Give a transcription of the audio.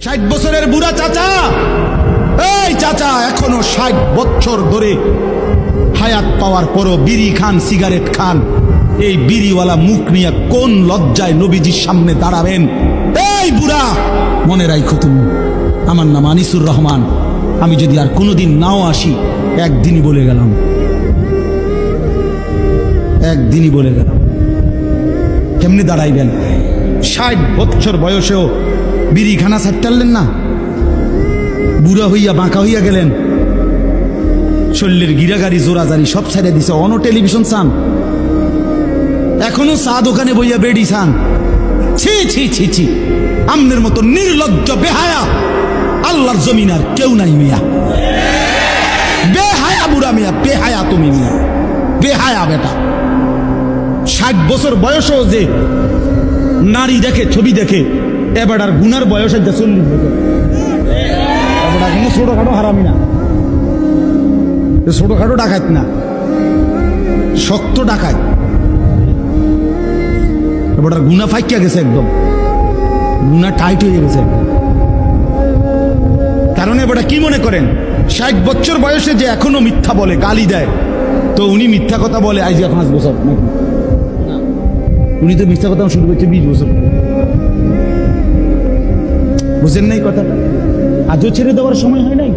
60 বছরের বুড়া চাচা, এই চাচা এখনো 60 বছর ধরে হায়াত পাওয়ার পরও বিড়ি খান, সিগারেট খান। এই বিড়িওয়ালা মুখ নিয়ে কোন লজ্জায় নবীজির সামনে দাঁড়াবেন? এই বুড়া, মনে রাখো তুমি, আমার নাম আনিসুর রহমান। আমি যদি আর কোনোদিন নাও আসি, একদিনই বলে গেলাম, একদিনই বলে গেলাম। কেমনি দাঁড়াইবেন? 60 বছর বয়সেও বিড়ি খানা ছাড়তেন না, বুড়া হইয়া বাঁকা হইয়া গেলেন, শরীরের গিরাগাড়ি জোরাজারি সব ছেড়ে দিছে। অন টেলিভিশন চান, এখনো চা দোকানে বইয়া বেড়ি চান। ছি ছি ছি ছি, আমনের মতো নির্লজ্জ বেহায়া আল্লাহর জমিন আর কেউ নাই মিয়া। বেহায়া বুড়া মিয়া, বেহায়া তুমি মিয়া, বেহায়া বেটা। 60 বছর বয়সও যে নারী দেখে, ছবি দেখে, এবার আর গুনার বয়স 40 বছর। এবার কোনো ছোটখাটো হারামি না, ছোটখাটো ডাকাত না, শক্ত ডাকাত। এবার আর গুনা ফাইকিয়া গেছে, একদম গুনা টাইট হয়ে গেছে। কারণ এবার কি মনে করেন, 60 বছর বয়সে যে এখনো মিথ্যা বলে, গালি দেয়, তো উনি মিথ্যা কথা বলে আজ 5 বছর নাকি? উনি তো মিথ্যা কথা শুরু করছে 20 বছর। বুঝেন নাই কথাটা? আজও ছেড়ে দেওয়ার সময় হয় নাই।